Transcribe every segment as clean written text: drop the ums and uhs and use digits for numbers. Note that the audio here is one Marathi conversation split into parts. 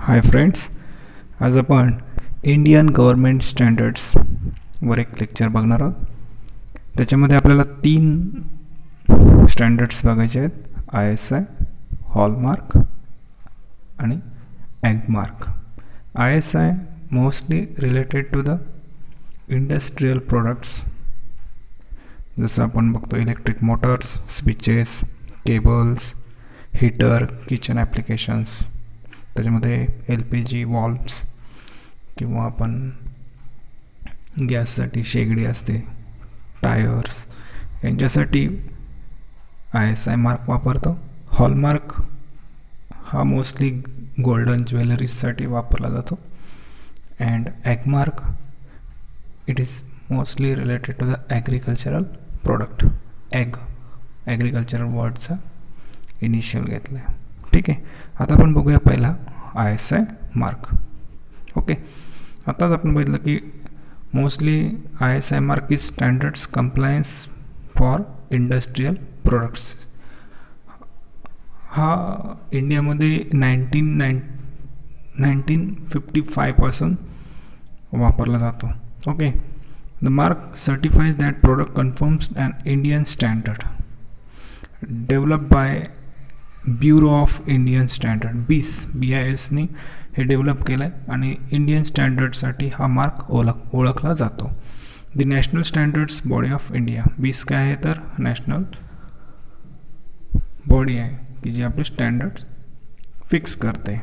हाय फ्रेंड्स, आज आपण इंडियन गव्हर्मेंट स्टँडर्ड्स वर एक लेक्चर बघणार आहोत. त्याच्यामध्ये आपल्याला 3 स्टँडर्ड्स बघायचे आहेत: ISI, हॉलमार्क आणि Agmark. ISI mostly related to the industrial products, जसं आपण बघतो electric motors, switches, cables, heater, kitchen applications. त्याच्यामध्ये LPG वॉल्व्स किंवा आपण गॅससाठी शेगडी असते, टायर्स, यांच्यासाठी ISI मार्क वापरतो. हॉलमार्क हा मोस्टली गोल्डन ज्वेलरीजसाठी वापरला जातो. And Agmark it is mostly related to the agricultural product. Agricultural वर्डचा इनिशियल घेतला आहे. ठीक आहे, आता आपण बघूया पहिला ISI मार्क. ओके, आताच आपण बघितलं की mostly ISI mark is standards compliance for industrial products. हा इंडियामध्ये 1955 पासून वापरला जातो. Okay, the mark certifies that product confirms an Indian standard developed by Bureau of Indian Standard, BISने हे डेव्हलप केलं आहे आणि इंडियन स्टँडर्डसाठी हा मार्क ओळखला जातो. The national standards body of India. BIS काय आहे तर नॅशनल बॉडी आहे की जी आपले स्टँडर्ड्स फिक्स करते.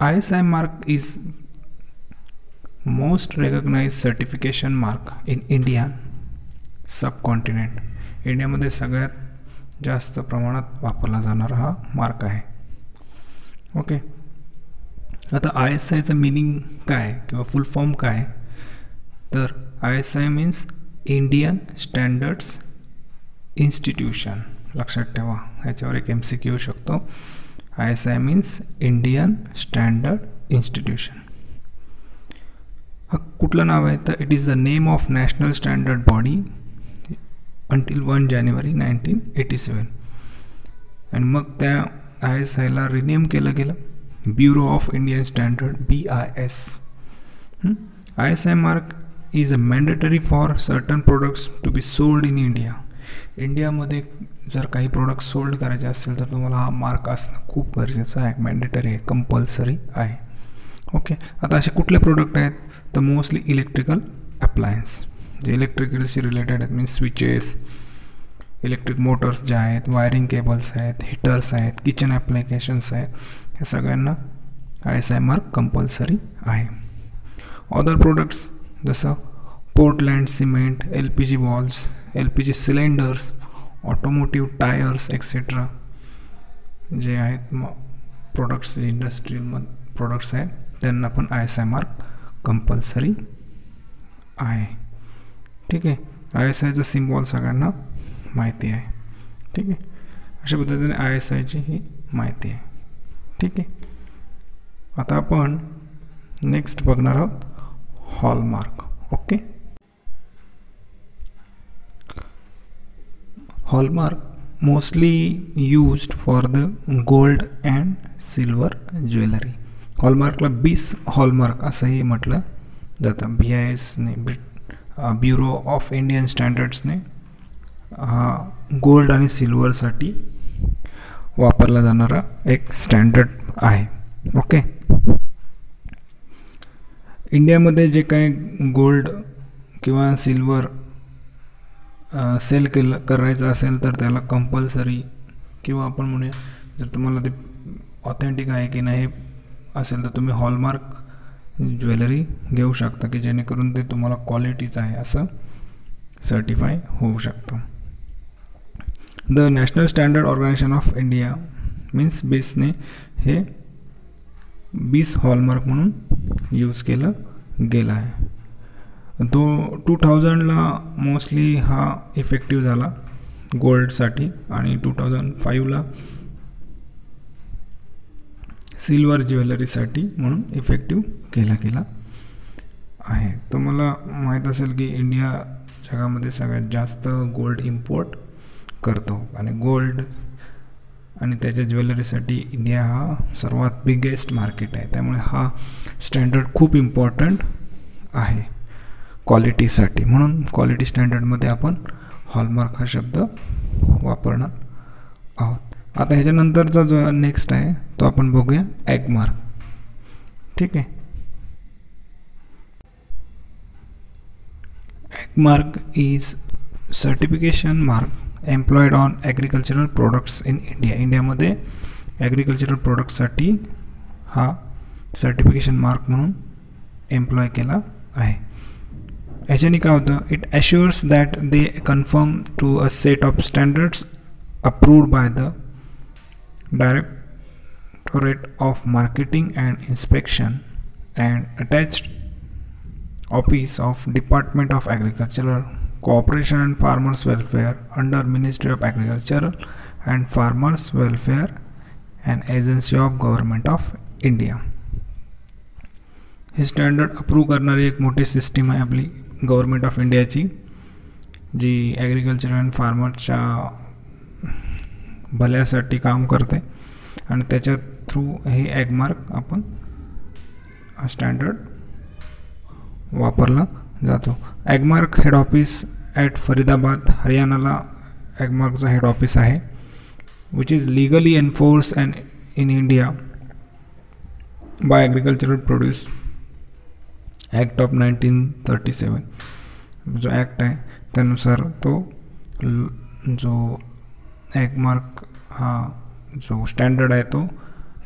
ISI mark is most recognize certification mark in India subcontinent. इंडियामध्ये सगळ्यात जास्त प्रमाणात वापरला जाणारा हा मार्क आहे. ओके, आता ISIचं मिनिंग काय किंवा फुल फॉर्म काय तर ISI means Indian standards institution. लक्षात ठेवा, ह्याच्यावर एक MCQ येऊ शकतो. ISI means Indian standard institution. हा कुठलं नाव आहे तर it is the name of national standard body until 1 January 1987. आणि मग त्या ISIला रिनेम केलं गेलं bureau of Indian standard, BIS. ISI mark is a mandatory for certain products to be sold in India. इंडियामध्ये जर काही प्रोडक्ट सोल्ड करायचे असेल तर तुम्हाला हा मार्क असणं खूप गरजेचं आहे, मॅन्डेटरी आहे, कंपल्सरी आहे. ओके, आता असे कुठले प्रोडक्ट आहेत तर मोस्टली इलेक्ट्रिकल अप्लायन्स, जे इलेक्ट्रिकलशी रिलेटेड आहेत, मीन्स स्विचेस, इलेक्ट्रिक मोटर्स जे आहेत, वायरिंग केबल्स आहेत, हीटर्स आहेत, किचन ॲप्लिकेशन्स आहेत, हे सगळ्यांना ISI मार्क कंपल्सरी आहे. अदर प्रोडक्ट्स जसं Portland cement, LPG valves, LPG cylinders, automotive tyres etcetera जे आहेत प्रोडक्ट्स, इंडस्ट्रियल प्रोडक्ट्स आहेत, त्यांना पण ISI मार्क कंपल्सरी आहे. ठीक आहे, ISIचं सिम्बॉल सगळ्यांना माहिती आहे. ठीक आहे, अशा पद्धतीने ISIची ही माहिती आहे. ठीक आहे, आता आपण नेक्स्ट बघणार आहोत hallmark. Okay, hallmark mostly used for the gold and silver jewellery. हॉलमार्कला BIS हॉलमार्क असंही म्हटलं जातं. BISने ब्युरो ऑफ इंडियन स्टँडर्ड्सने हा गोल्ड आणि सिल्वरसाठी वापरला जाणारा एक स्टँडर्ड आहे. ओके, इंडियामध्ये जे काही गोल्ड किंवा सिल्वर सेल करायचं असेल तर त्याला कंपल्सरी किंवा आपण म्हणूया जर तुम्हाला ते ऑथेंटिक आहे की नाही असेल तर तुम्ही हॉलमार्क ज्वेलरी घेऊ शकता की जेणेकरून ते तुम्हाला क्वालिटीचं आहे असं सर्टिफाय होऊ शकतं. The National Standard Organisation of India means BISने हे BIS हॉलमार्क म्हणून यूज केलं गेलं आहे. 2000ला मोस्टली हा इफेक्टिव्ह झाला गोल्डसाठी आणि 2005ला सिल्वर ज्वेलरीसाठी म्हणून इफेक्टिव्ह केला गेला आहे. तुम्हाला माहीत असेल की इंडिया जगामध्ये सगळ्यात जास्त गोल्ड इम्पोर्ट करतो आणि गोल्ड आणि त्याच्या ज्वेलरीसाठी इंडिया हा सर्वात बिगेस्ट मार्केट आहे. त्यामुळे हा स्टँडर्ड खूप इम्पॉर्टंट आहे क्वालिटीसाठी. म्हणून क्वालिटी स्टँडर्डमध्ये आपण हॉलमार्क हा शब्द वापरणार आहोत. आता ह्याच्यानंतरचा जो नेक्स्ट आहे तो आपण बघूया ॲगमार्क. ठीक आहे. Agmark is certification mark employed on agricultural products in India. इंडियामध्ये ॲग्रिकल्चरल प्रोडक्ट्ससाठी हा सर्टिफिकेशन मार्क म्हणून एम्प्लॉय केला आहे. ह्याच्याने काय होतं, it assures that they confirm to a set of standards approved by the Directorate of Marketing and Inspection and attached office of Department of Agricultural Cooperation and Farmers Welfare under Ministry of Agriculture and Farmers Welfare and agency of Government of India. हे स्टँडर्ड अप्रूव्ह करणारी एक मोठी सिस्टीम आहे आपली गव्हर्नमेंट ऑफ इंडियाची, जी ॲग्रिकल्चर अँड फार्मर्सच्या भल्यासाठी काम करते आणि त्याच्या थ्रू हे ॲगमार्क आपण हा स्टँडर्ड वापरला जातो. Agmark head office at Faridabad, हरियाणाला ॲगमार्कचं हेड ऑफिस आहे, which is legally enforce and in India by Agricultural Produce Act of 1937. जो ॲक्ट आहे त्यानुसार तो जो ॲगमार्क हा जो स्टँडर्ड आहे तो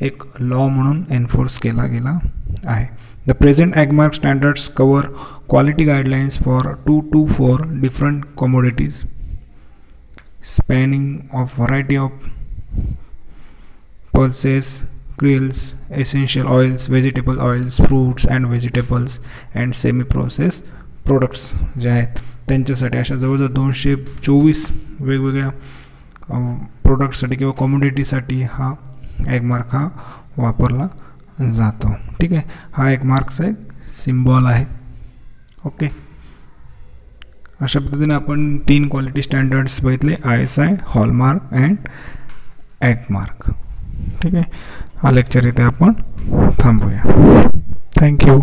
एक लॉ म्हणून एन्फोर्स केला गेला आहे. The present Agmark standards cover quality guidelines for 2 to 4 different commodities spanning of variety of pulses, krill, essential oils, vegetable oils, fruits and vegetables and semi-processed products जे आहेत त्यांच्यासाठी अशा जवळजवळ 224 वेगवेगळ्या प्रोडक्टसाठी किंवा कमोडिटीसाठी हा ॲगमार्क हा वापरला जातो. ठीक आहे. हा ॲगमार्कचा एक सिम्बॉल आहे. ओके. अशा पद्धतीने आपण 3 क्वालिटी स्टँडर्ड्स बघितले, ISI, हॉलमार्क अँड ॲगमार्क. ठीक आहे. हा लेक्चर इथे आपण थांबूया. थँक्यू.